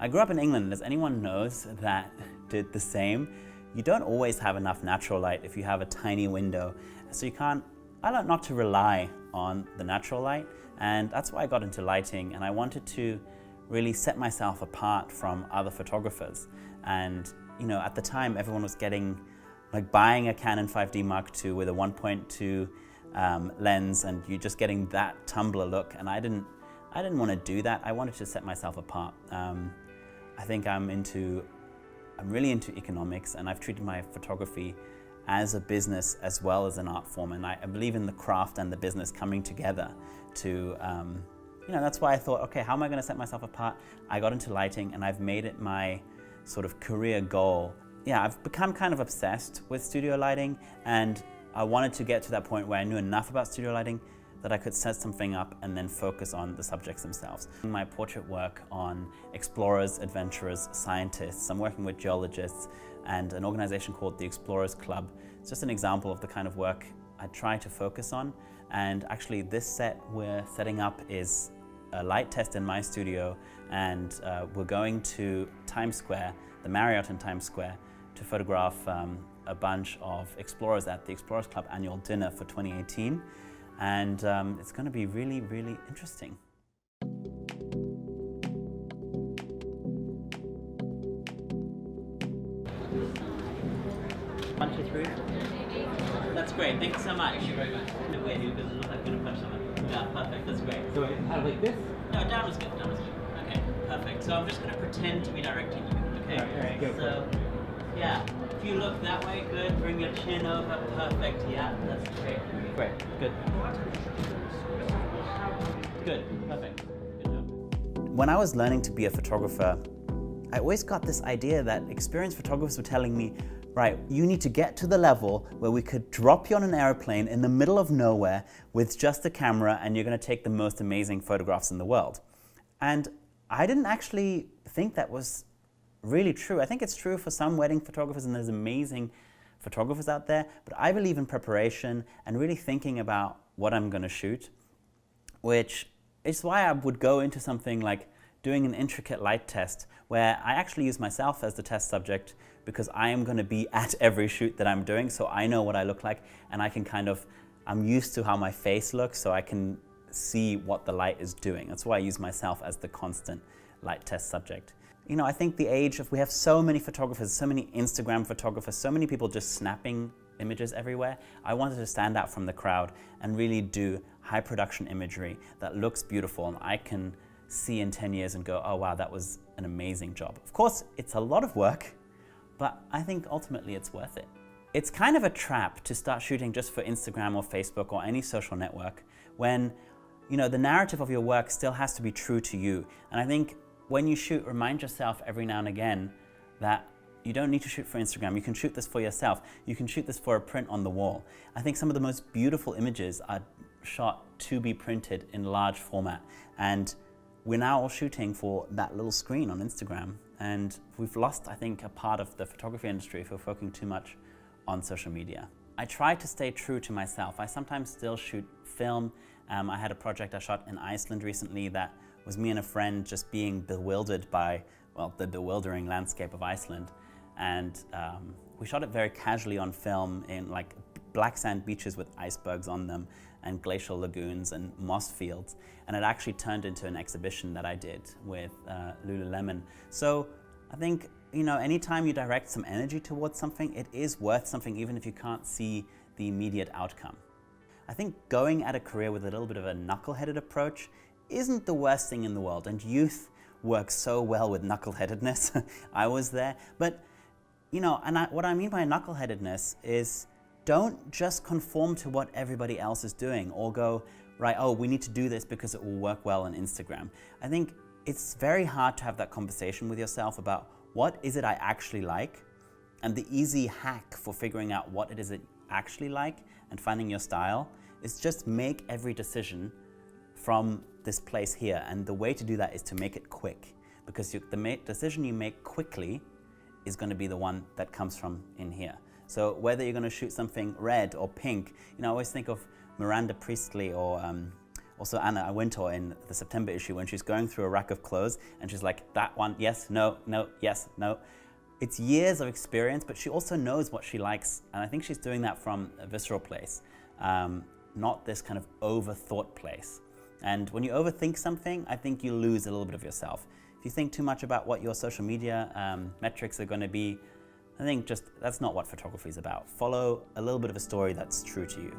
I grew up in England, as anyone knows that did the same. You don't always have enough natural light if you have a tiny window. So I learned not to rely on the natural light, and that's why I got into lighting, and I wanted to really set myself apart from other photographers. And at the time everyone was buying a Canon 5D Mark II with a 1.2 lens, and you're just getting that Tumblr look, and I didn't want to do that. I wanted to set myself apart. I think I'm really into economics, and I've treated my photography as a business as well as an art form, and I believe in the craft and the business coming together to, that's why I thought, okay, how am I going to set myself apart? I got into lighting, and I've made it my sort of career goal. Yeah, I've become kind of obsessed with studio lighting, and I wanted to get to that point where I knew enough about studio lighting that I could set something up and then focus on the subjects themselves. My portrait work on explorers, adventurers, scientists. I'm working with geologists and an organization called the Explorers Club. It's just an example of the kind of work I try to focus on. And actually this set we're setting up is a light test in my studio, and we're going to Times Square, the Marriott in Times Square, to photograph a bunch of explorers at the Explorers Club annual dinner for 2018. And it's going to be really, really interesting. 1, 2, 3. That's great. Thank you so much. Thank you very much. No way, you look like you're going to punch someone. Yeah, perfect. That's great. So how like this? No, down is good. Down is good. Okay, perfect. So I'm just going to pretend to be directing you. Okay. All right, go for it. Yeah. If you look that way, good. Bring your chin over. Perfect. Yeah, that's great. Great. Good. Good. Perfect. Good job. When I was learning to be a photographer, I always got this idea that experienced photographers were telling me, right, you need to get to the level where we could drop you on an airplane in the middle of nowhere with just a camera, and you're going to take the most amazing photographs in the world. And I didn't actually think that was really true. I think it's true for some wedding photographers, and there's amazing photographers out there, but I believe in preparation and really thinking about what I'm going to shoot, which is why I would go into something like doing an intricate light test where I actually use myself as the test subject, because I am going to be at every shoot that I'm doing, so I know what I look like, and I can I'm used to how my face looks, so I can see what the light is doing. That's why I use myself as the constant light test subject. I think the age of, we have so many photographers, so many Instagram photographers, so many people just snapping images everywhere. I wanted to stand out from the crowd and really do high production imagery that looks beautiful, and I can see in 10 years and go, oh wow, that was an amazing job. Of course, it's a lot of work, but I think ultimately it's worth it. It's kind of a trap to start shooting just for Instagram or Facebook or any social network when, the narrative of your work still has to be true to you. And I think when you shoot, remind yourself every now and again that you don't need to shoot for Instagram. You can shoot this for yourself. You can shoot this for a print on the wall. I think some of the most beautiful images are shot to be printed in large format. And we're now all shooting for that little screen on Instagram. And we've lost, I think, a part of the photography industry if we're focusing too much on social media. I try to stay true to myself. I sometimes still shoot film. I had a project I shot in Iceland recently that was me and a friend just being bewildered by, the bewildering landscape of Iceland. And we shot it very casually on film in black sand beaches with icebergs on them and glacial lagoons and moss fields. And it actually turned into an exhibition that I did with Lululemon. So I think, anytime you direct some energy towards something, it is worth something even if you can't see the immediate outcome. I think going at a career with a little bit of a knuckle-headed approach isn't the worst thing in the world, and youth works so well with knuckle-headedness. I was there, but what I mean by knuckle-headedness is don't just conform to what everybody else is doing or go, right, oh, we need to do this because it will work well on Instagram. I think it's very hard to have that conversation with yourself about what is it I actually like, and the easy hack for figuring out what it is it actually like and finding your style is just make every decision from this place here. And the way to do that is to make it quick, because the decision you make quickly is going to be the one that comes from in here. So whether you're going to shoot something red or pink, I always think of Miranda Priestley or Also Anna Wintour in the September issue, when she's going through a rack of clothes and she's like, that one, yes, no, no, yes, no. It's years of experience, but she also knows what she likes. And I think she's doing that from a visceral place, not this kind of overthought place. And when you overthink something, I think you lose a little bit of yourself. If you think too much about what your social media metrics are going to be, I think just that's not what photography is about. Follow a little bit of a story that's true to you.